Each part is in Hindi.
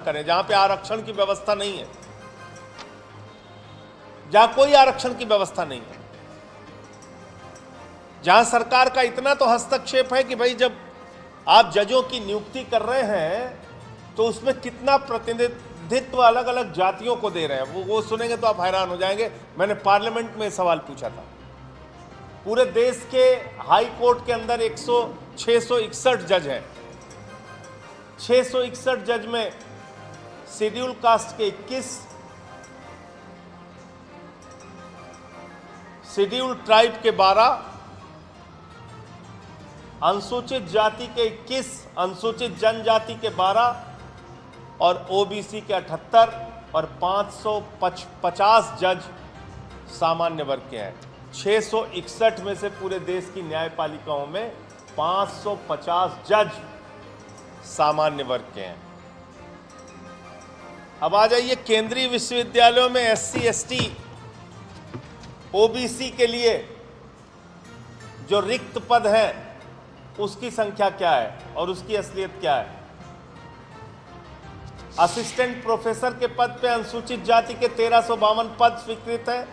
करें जहां पे आरक्षण की व्यवस्था नहीं है, जहां कोई आरक्षण की व्यवस्था नहीं है, जहां सरकार का इतना तो हस्तक्षेप है कि भाई जब आप जजों की नियुक्ति कर रहे हैं तो उसमें कितना प्रतिनिधित्व अलग अलग जातियों को दे रहे हैं। वो सुनेंगे तो आप हैरान हो जाएंगे। मैंने पार्लियामेंट में सवाल पूछा था। पूरे देश के हाई कोर्ट के अंदर 661 जज हैं। 661 जज में शेड्यूल कास्ट के 21, शेड्यूल ट्राइब के 12, अनुसूचित जाति के 21, अनुसूचित जनजाति के 12 और ओबीसी के 78 और 550 जज सामान्य वर्ग के हैं। 661 में से पूरे देश की न्यायपालिकाओं में 550 जज सामान्य वर्ग के हैं। अब आ जाइए केंद्रीय विश्वविद्यालयों में एससी, एसटी, ओबीसी के लिए जो रिक्त पद हैं उसकी संख्या क्या है और उसकी असलियत क्या है। असिस्टेंट प्रोफेसर के पद पे अनुसूचित जाति के 1352 पद स्वीकृत हैं,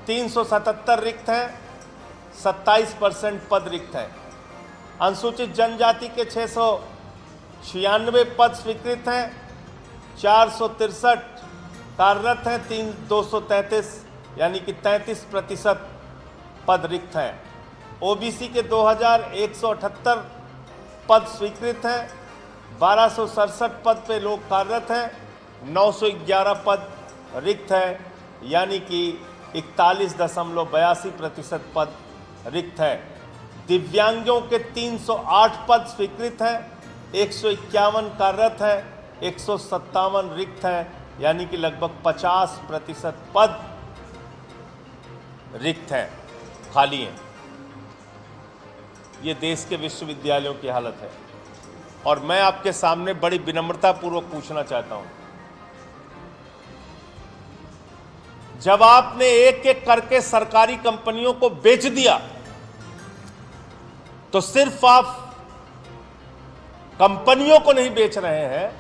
377 रिक्त हैं, 27% पद रिक्त हैं। अनुसूचित जनजाति के 696 पद स्वीकृत हैं, 463 कार्यरत हैं, 233 यानी कि 33% पद रिक्त हैं। ओबीसी के 2178 पद स्वीकृत हैं, 1267 पद पे लोग कार्यरत हैं, 911 पद रिक्त हैं यानी कि 41.82% पद रिक्त है। दिव्यांगों के 308 पद स्वीकृत हैं, 151 कार्यरत हैं, 157 रिक्त हैं यानी कि लगभग 50% पद रिक्त हैं, खाली हैं। ये देश के विश्वविद्यालयों की हालत है और मैं आपके सामने बड़ी विनम्रता पूर्वक पूछना चाहता हूं, जब आपने एक एक करके सरकारी कंपनियों को बेच दिया तो सिर्फ आप कंपनियों को नहीं बेच रहे हैं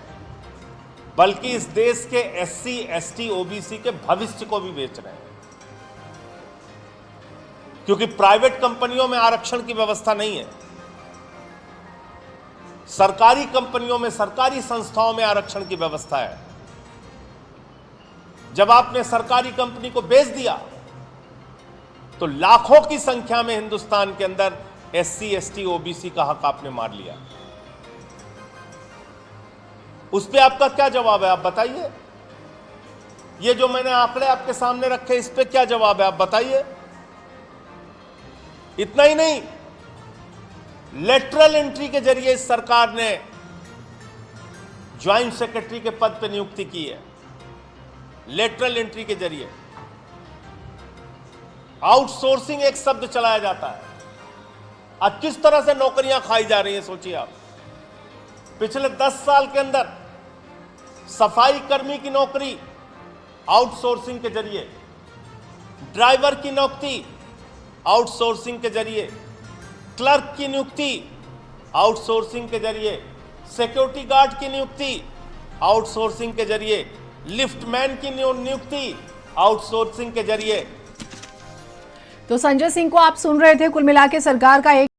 बल्कि इस देश के एससी, एसटी, ओबीसी के भविष्य को भी बेच रहे हैं, क्योंकि प्राइवेट कंपनियों में आरक्षण की व्यवस्था नहीं है। सरकारी कंपनियों में, सरकारी संस्थाओं में आरक्षण की व्यवस्था है। जब आपने सरकारी कंपनी को बेच दिया तो लाखों की संख्या में हिंदुस्तान के अंदर एससी, एसटी, ओबीसी का हक आपने मार लिया। उस पे आपका क्या जवाब है, आप बताइए। ये जो मैंने आंकड़े आपके सामने रखे, इस पे क्या जवाब है, आप बताइए। इतना ही नहीं, लेटरल एंट्री के जरिए इस सरकार ने ज्वाइंट सेक्रेटरी के पद पर नियुक्ति की है। लेटरल एंट्री के जरिए आउटसोर्सिंग एक शब्द चलाया जाता है। आज किस तरह से नौकरियां खाई जा रही हैं, सोचिए आप। पिछले 10 साल के अंदर सफाई कर्मी की नौकरी आउटसोर्सिंग के जरिए, ड्राइवर की नियुक्ति आउटसोर्सिंग के जरिए, क्लर्क की नियुक्ति आउटसोर्सिंग के जरिए, सिक्योरिटी गार्ड की नियुक्ति आउटसोर्सिंग के जरिए, लिफ्टमैन की नियुक्ति आउटसोर्सिंग के जरिए। तो संजय सिंह को आप सुन रहे थे। कुल मिला के सरकार का एक